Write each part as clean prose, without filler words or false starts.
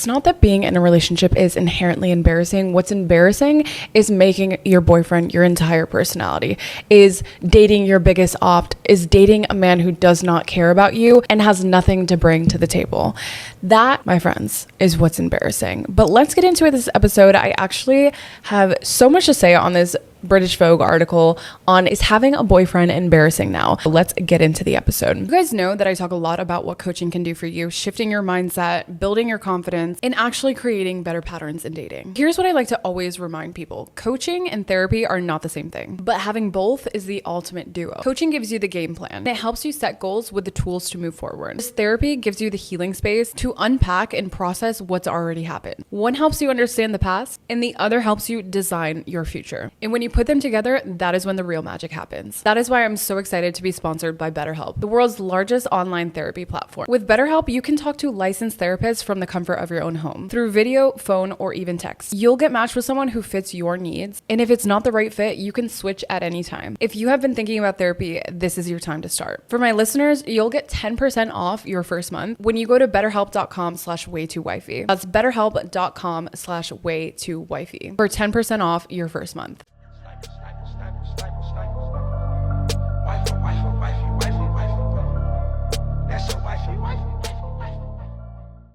It's not that being in a relationship is inherently embarrassing. What's embarrassing is making your boyfriend your entire personality, is dating your biggest opt, is dating a man who does not care about you and has nothing to bring to the table. That, my friends, is what's embarrassing. But let's get into it this episode. I actually have so much to say on this British Vogue article on is having a boyfriend embarrassing now. Let's get into the episode. You guys know that I talk a lot about what coaching can do for you, shifting your mindset, building your confidence, and actually creating better patterns in dating. Here's what I like to always remind people. Coaching and therapy are not the same thing, but having both is the ultimate duo. Coaching gives you the game plan. It helps you set goals with the tools to move forward. This therapy gives you the healing space to unpack and process what's already happened. One helps you understand the past, and the other helps you design your future. And when you put them together, that is when the real magic happens. That is why I'm so excited to be sponsored by BetterHelp, the world's largest online therapy platform. With BetterHelp, you can talk to licensed therapists from the comfort of your own home through video, phone, or even text. You'll get matched with someone who fits your needs, and if it's not the right fit, you can switch at any time. If you have been thinking about therapy, this is your time to start. For my listeners, you'll get 10% off your first month when you go to betterhelp.com/way2wifey. That's betterhelp.com/way2wifey for 10% off your first month.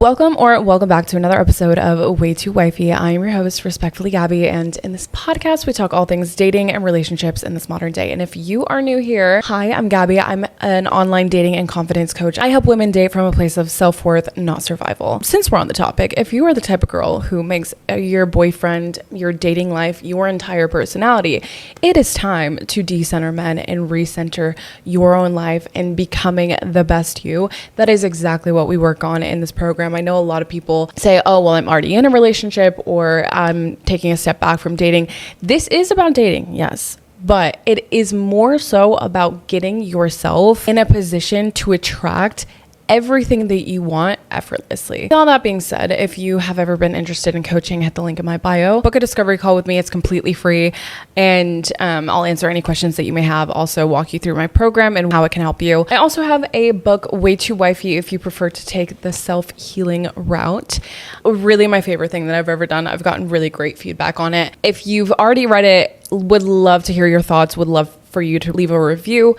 Welcome back to another episode of Way Too Wifey. I am your host, respectfully Gabby, and in this podcast, we talk all things dating and relationships in this modern day. And if you are new here, hi, I'm Gabby. I'm an online dating and confidence coach. I help women date from a place of self-worth, not survival. Since we're on the topic, if you are the type of girl who makes your boyfriend, your dating life, your entire personality, it is time to decenter men and recenter your own life and becoming the best you. That is exactly what we work on in this program. I know a lot of people say, oh, well, I'm already in a relationship or I'm taking a step back from dating. This is about dating, yes, but it is more so about getting yourself in a position to attract everything that you want effortlessly. With all that being said, if you have ever been interested in coaching, hit the link in my bio. Book a discovery call with me. It's completely free, and I'll answer any questions that you may have. Also walk you through my program and how it can help you. I also have a book, Way Too Wifey, if you prefer to take the self-healing route. Really my favorite thing that I've ever done. I've gotten really great feedback on it. If you've already read it, would love to hear your thoughts, would love for you to leave a review.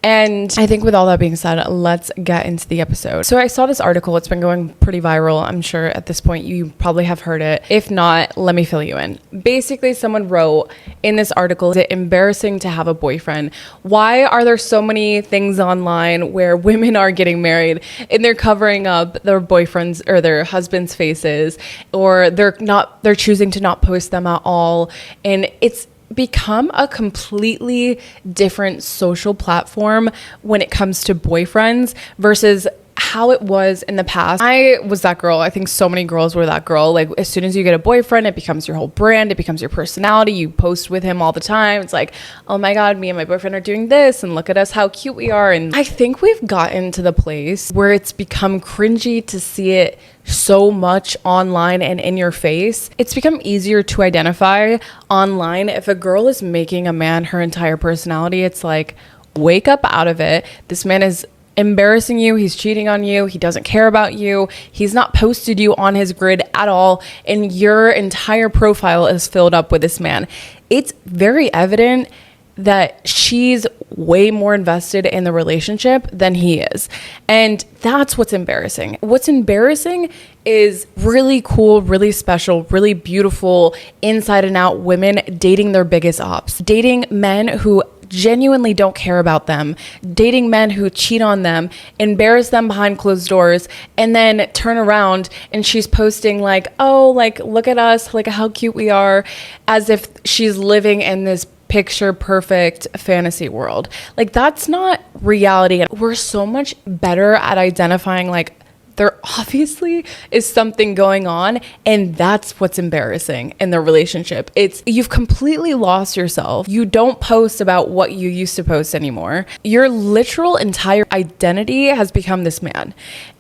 And I think with all that being said, let's get into the episode. So I saw this article. It's been going pretty viral. I'm sure at this point you probably have heard it. If not, let me fill you in. Basically, someone wrote in this article, is it embarrassing to have a boyfriend? Why are there so many things online where women are getting married and they're covering up their boyfriends or their husbands' faces, or they're choosing to not post them at all? And it's become a completely different social platform when it comes to boyfriends versus how it was in the past. I was that girl. I think so many girls were that girl. Like, as soon as you get a boyfriend, it becomes your whole brand. It becomes your personality. You post with him all the time. It's like, oh my God, me and my boyfriend are doing this, and look at us, how cute we are. And I think we've gotten to the place where it's become cringy to see it so much online and in your face. It's become easier to identify online. If a girl is making a man her entire personality, it's like, wake up out of it. This man is embarrassing you. He's cheating on you. He doesn't care about you. He's not posted you on his grid at all, and your entire profile is filled up with this man. It's very evident that she's way more invested in the relationship than he is. And that's what's embarrassing. What's embarrassing is really cool, really special, really beautiful, inside and out women dating their biggest ops, dating men who genuinely don't care about them, dating men who cheat on them, embarrass them behind closed doors, and then turn around and she's posting like, oh, like, look at us, like how cute we are, as if she's living in this picture perfect fantasy world. Like, that's not reality. We're so much better at identifying like, there obviously is something going on, and that's what's embarrassing in the relationship. It's you've completely lost yourself. You don't post about what you used to post anymore. Your literal entire identity has become this man,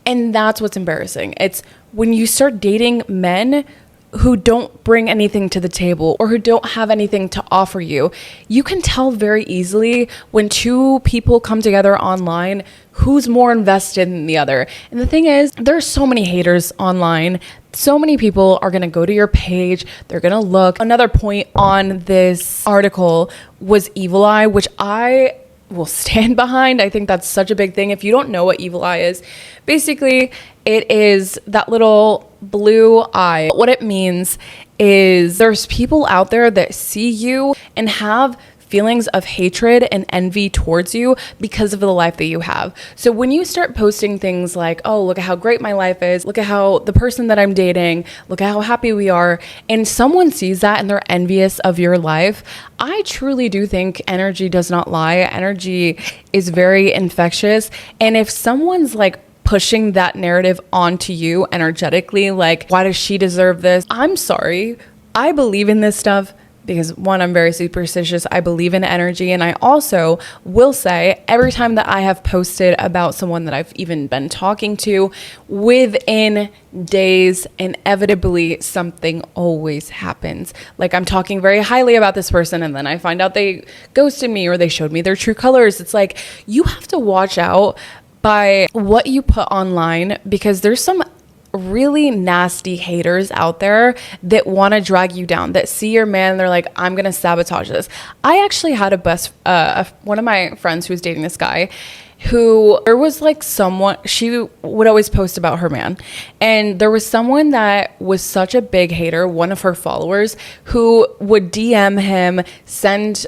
and that's what's embarrassing. It's when you start dating men who don't bring anything to the table or who don't have anything to offer you. You can tell very easily when two people come together online who's more invested than the other. And the thing is, there's so many haters online. So many people are going to go to your page. They're going to look. Another point on this article was evil eye, which I will stand behind. I think that's such a big thing. If you don't know what evil eye is, basically it is that little blue eye. What it means is there's people out there that see you and have feelings of hatred and envy towards you because of the life that you have. So when you start posting things like, oh, look at how great my life is, look at how the person that I'm dating, look at how happy we are, and someone sees that and they're envious of your life, I truly do think energy does not lie. Energy is very infectious. And if someone's like pushing that narrative onto you energetically, like, why does she deserve this? I'm sorry. I believe in this stuff because one, I'm very superstitious. I believe in energy. And I also will say every time that I have posted about someone that I've even been talking to, within days, inevitably something always happens. Like I'm talking very highly about this person and then I find out they ghosted me or they showed me their true colors. It's like, you have to watch out by what you put online because there's some really nasty haters out there that want to drag you down, that see your man and they're like, I'm gonna sabotage this. I actually had one of my friends who was dating this guy who there was like someone, she would always post about her man, and there was someone that was such a big hater, one of her followers, who would DM him, send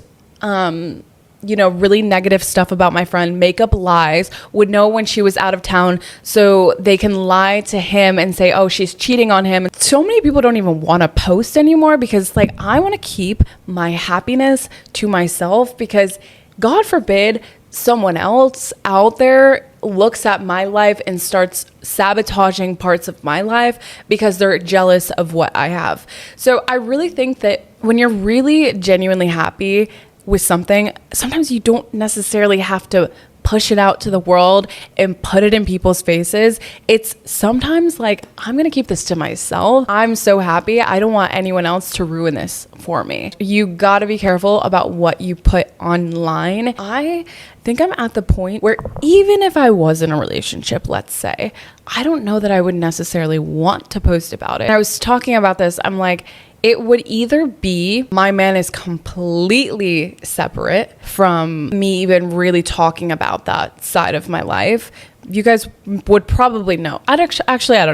really negative stuff about my friend, make up lies, would know when she was out of town so they can lie to him and say, oh, she's cheating on him. So many people don't even want to post anymore because like, I want to keep my happiness to myself because God forbid someone else out there looks at my life and starts sabotaging parts of my life because they're jealous of what I have. So I really think that when you're really genuinely happy with something, sometimes you don't necessarily have to push it out to the world and put it in people's faces. It's sometimes like, I'm going to keep this to myself. I'm so happy. I don't want anyone else to ruin this for me. You got to be careful about what you put online. I think I'm at the point where even if I was in a relationship, let's say, I don't know that I would necessarily want to post about it. And I was talking about this. I'm like, it would either be my man is completely separate from me even really talking about that side of my life. You guys would probably know. I don't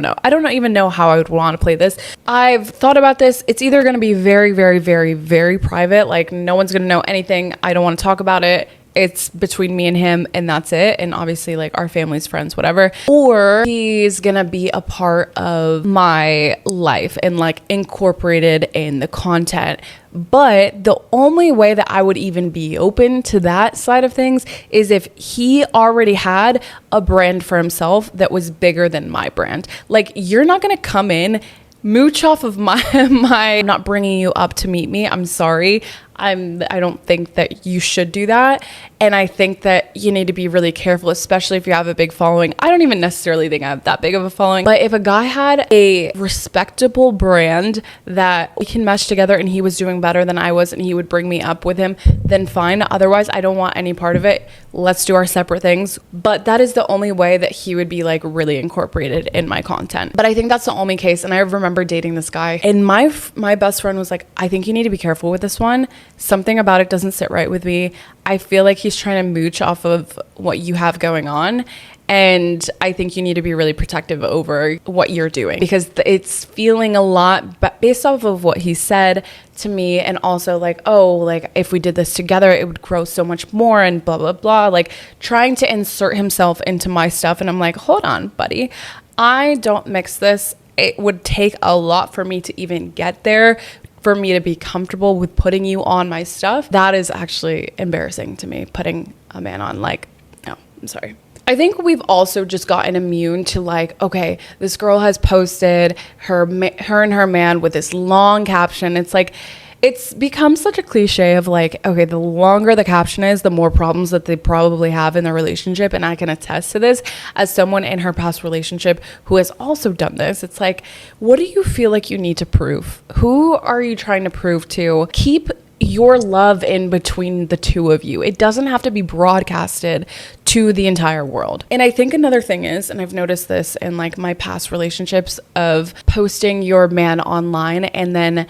know. I don't even know how I would want to play this. I've thought about this. It's either going to be very, very, very, very private. Like no one's going to know anything. I don't want to talk about it. It's between me and him and that's it. And obviously like our family's friends, whatever. Or he's gonna be a part of my life and like incorporated in the content. But the only way that I would even be open to that side of things is if he already had a brand for himself that was bigger than my brand. Like you're not gonna come in, mooch off of my I'm not bringing you up to meet me. I'm sorry. I don't think that you should do that. And I think that you need to be really careful, especially if you have a big following. I don't even necessarily think I have that big of a following. But if a guy had a respectable brand that we can mesh together and he was doing better than I was and he would bring me up with him, then fine. Otherwise, I don't want any part of it. Let's do our separate things. But that is the only way that he would be like really incorporated in my content. But I think that's the only case. And I remember dating this guy and my best friend was like, I think you need to be careful with this one. Something about it doesn't sit right with me. I feel like he's trying to mooch off of what you have going on. And I think you need to be really protective over what you're doing because it's feeling a lot based off of what he said to me. And also like, oh, like if we did this together, it would grow so much more and blah, blah, blah, like trying to insert himself into my stuff. And I'm like, hold on, buddy. I don't mix this. It would take a lot for me to even get there, for me to be comfortable with putting you on my stuff. That is actually embarrassing to me, putting a man on. Like, no, I'm sorry. I think we've also just gotten immune to like, okay, this girl has posted her and her man with this long caption. It's like, it's become such a cliche of like, okay, the longer the caption is, the more problems that they probably have in their relationship. And I can attest to this as someone in her past relationship who has also done this. It's like, what do you feel like you need to prove? Who are you trying to prove to? Keep your love in between the two of you. It doesn't have to be broadcasted to the entire world. And I think another thing is, and I've noticed this in like my past relationships, of posting your man online and then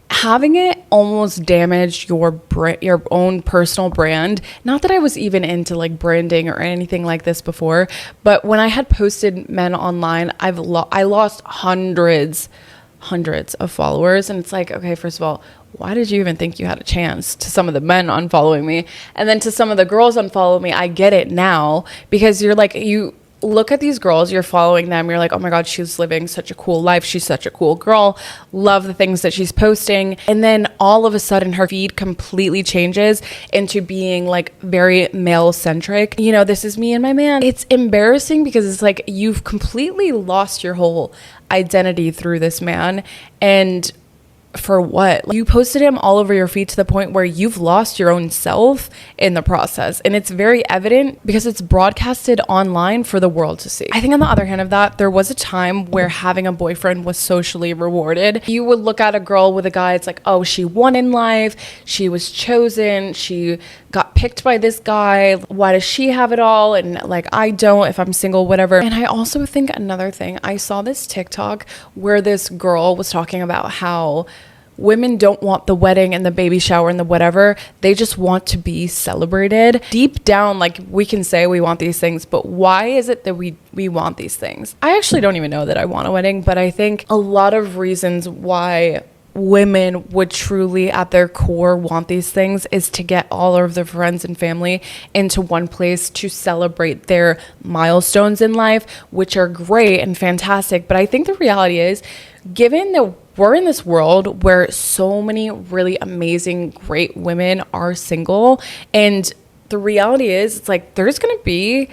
having it almost damage your own personal brand. Not that I was even into like branding or anything like this before, but when I had posted men online, I lost hundreds of followers. And it's like, okay, first of all, why did you even think you had a chance? To some of the men unfollowing me, and then to some of the girls unfollow me, I get it now, because you're like, you look at these girls, you're following them, you're like, oh my God, she's living such a cool life, she's such a cool girl, love the things that she's posting. And then all of a sudden her feed completely changes into being like very male centric. You know, this is me and my man. It's embarrassing because it's like you've completely lost your whole identity through this man. And for what? You posted him all over your feed to the point where you've lost your own self in the process. And it's very evident because it's broadcasted online for the world to see. I think on the other hand of that, there was a time where having a boyfriend was socially rewarded. You would look at a girl with a guy, it's like, oh, she won in life, she was chosen, she got picked by this guy, why does she have it all and like I don't, if I'm single, whatever. And I also think another thing, I saw this TikTok where this girl was talking about how women don't want the wedding and the baby shower and the whatever. They just want to be celebrated. Deep down, like, we can say we want these things, but why is it that we want these things? I actually don't even know that I want a wedding, but I think a lot of reasons why women would truly at their core want these things is to get all of their friends and family into one place to celebrate their milestones in life, which are great and fantastic. But I think the reality is, given that we're in this world where so many really amazing, great women are single, and the reality is, it's like there's going to be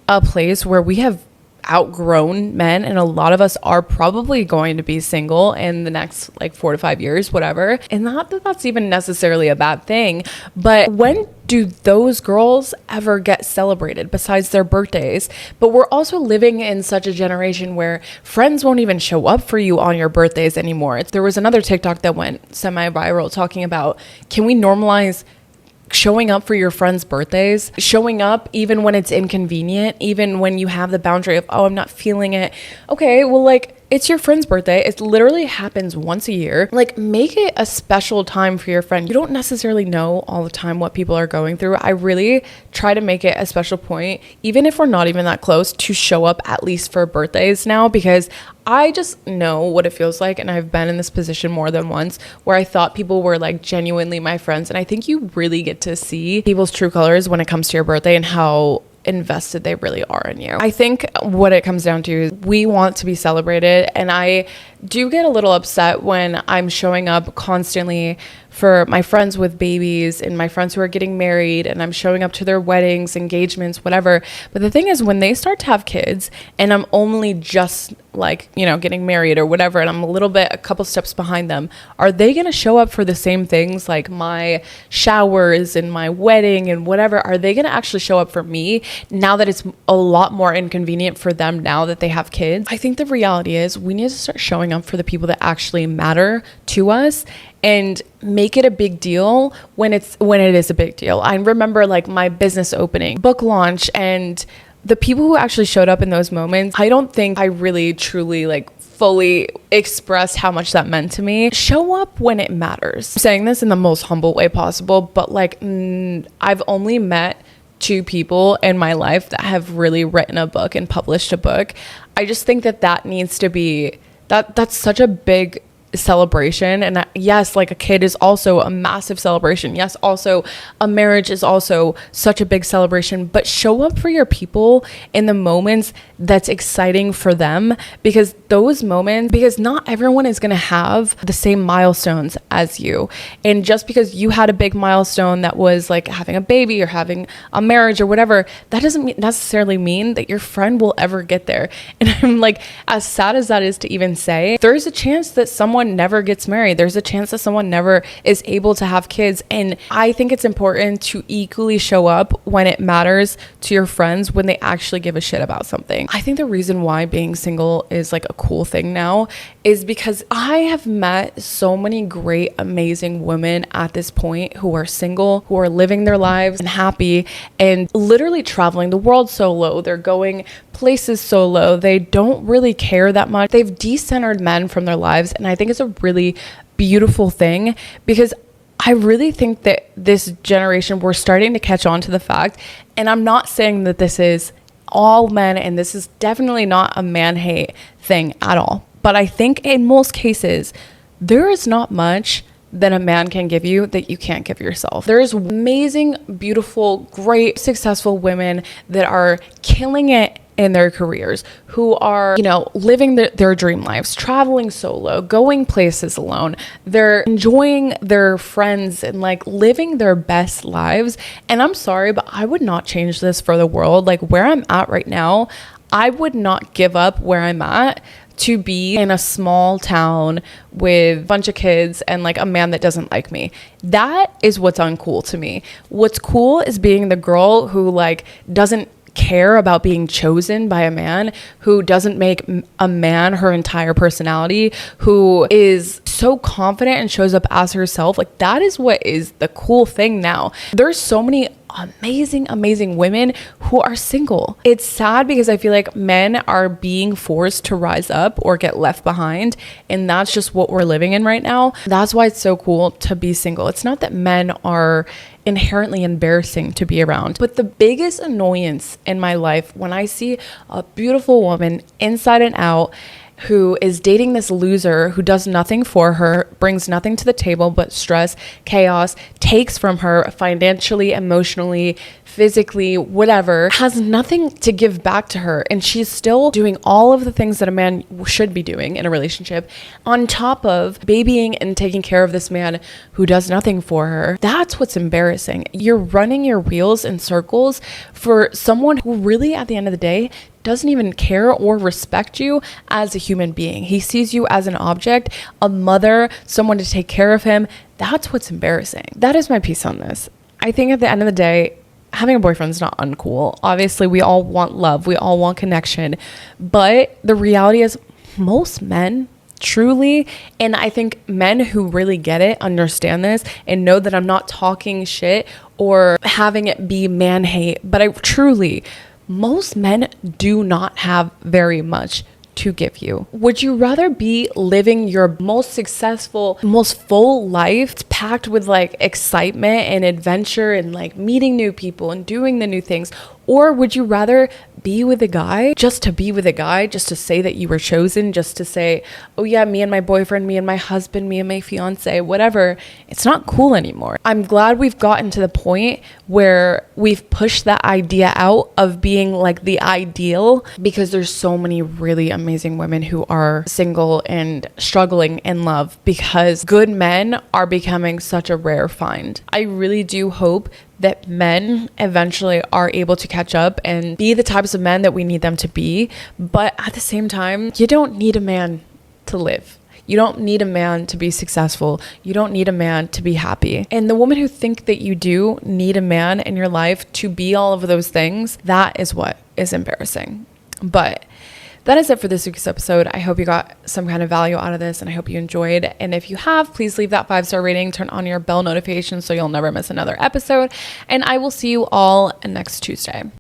a place where we have outgrown men, and a lot of us are probably going to be single in the next like 4 to 5 years, whatever. And not that that's even necessarily a bad thing, but when do those girls ever get celebrated besides their birthdays? But we're also living in such a generation where friends won't even show up for you on your birthdays anymore. There was another TikTok that went semi-viral talking about, can we normalize showing up for your friends' birthdays, showing up even when it's inconvenient, even when you have the boundary of, oh, I'm not feeling it. Okay, well, like, it's your friend's birthday. It literally happens once a year. Like, make it a special time for your friend. You don't necessarily know all the time what people are going through. I really try to make it a special point, even if we're not even that close, to show up at least for birthdays now, because I just know what it feels like. And I've been in this position more than once where I thought people were like genuinely my friends. And I think you really get to see people's true colors when it comes to your birthday and how invested they really are in you. I think what it comes down to is we want to be celebrated, and I do get a little upset when I'm showing up constantly for my friends with babies and my friends who are getting married, and I'm showing up to their weddings, engagements, whatever. But the thing is, when they start to have kids and I'm only just like, you know, getting married or whatever, and I'm a couple steps behind them, are they going to show up for the same things like my showers and my wedding and whatever? Are they going to actually show up for me now that it's a lot more inconvenient for them now that they have kids? I think the reality is we need to start showing up for the people that actually matter to us and make it a big deal when it is a big deal. I remember like my business opening, book launch, and the people who actually showed up in those moments, I don't think I really truly like fully expressed how much that meant to me. Show up when it matters. I'm saying this in the most humble way possible, but like I've only met 2 people in my life that have really written a book and published a book. I just think that needs to be, that's such a big celebration. And yes, like a kid is also a massive celebration. Yes, also a marriage is also such a big celebration, but show up for your people in the moments that's exciting for them, because those moments, because not everyone is going to have the same milestones as you. And just because you had a big milestone that was like having a baby or having a marriage or whatever, that doesn't necessarily mean that your friend will ever get there. And I'm like, as sad as that is to even say, there's a chance that someone someone never gets married. There's a chance that someone never is able to have kids. And I think it's important to equally show up when it matters to your friends, when they actually give a shit about something. I think the reason why being single is like a cool thing now is because I have met so many great, amazing women at this point who are single, who are living their lives and happy and literally traveling the world solo. They're going places solo. They don't really care that much. They've decentered men from their lives. And I think it's a really beautiful thing, because I really think that this generation, we're starting to catch on to the fact, and I'm not saying that this is all men, and this is definitely not a man hate thing at all. But I think in most cases, there is not much that a man can give you that you can't give yourself. There's amazing, beautiful, great, successful women that are killing it in their careers, who are, living their dream lives, traveling solo, going places alone. They're enjoying their friends and like living their best lives. And I'm sorry, but I would not change this for the world. Like where I'm at right now, I would not give up where I'm at to be in a small town with a bunch of kids and like a man that doesn't like me. That is what's uncool to me. What's cool is being the girl who like doesn't care about being chosen by a man, who doesn't make a man her entire personality, who is so confident and shows up as herself. Like that is what is the cool thing now. There's so many amazing women who are single. It's sad because I feel like men are being forced to rise up or get left behind, and that's just what we're living in right now. That's why it's so cool to be single. It's not that men are inherently embarrassing to be around, but the biggest annoyance in my life when I see a beautiful woman inside and out who is dating this loser who does nothing for her, brings nothing to the table but stress, chaos, takes from her financially, emotionally, physically, whatever, has nothing to give back to her. And she's still doing all of the things that a man should be doing in a relationship, on top of babying and taking care of this man who does nothing for her. That's what's embarrassing. You're running your wheels in circles for someone who really, at the end of the day, doesn't even care or respect you as a human being. He sees you as an object, a mother, someone to take care of him. That's what's embarrassing. That is my piece on this. I think at the end of the day, having a boyfriend is not uncool. Obviously, we all want love. We all want connection. But the reality is most men truly, and I think men who really get it understand this and know that I'm not talking shit or having it be man hate, but I truly, most men do not have very much to give you. Would you rather be living your most successful, most full life packed with like excitement and adventure and like meeting new people and doing the new things? Or would you rather be with a guy just to be with a guy, just to say that you were chosen, just to say, oh yeah, me and my boyfriend, me and my husband, me and my fiance, whatever? It's not cool anymore. I'm glad we've gotten to the point where we've pushed that idea out of being like the ideal, because there's so many really amazing women who are single and struggling in love, because good men are becoming such a rare find. I really do hope that men eventually are able to catch up and be the types of men that we need them to be. But at the same time, you don't need a man to live. You don't need a man to be successful. You don't need a man to be happy. And the women who think that you do need a man in your life to be all of those things, that is what is embarrassing. But that is it for this week's episode. I hope you got some kind of value out of this, and I hope you enjoyed. And if you have, please leave that 5-star rating, turn on your bell notifications so you'll never miss another episode. And I will see you all next Tuesday.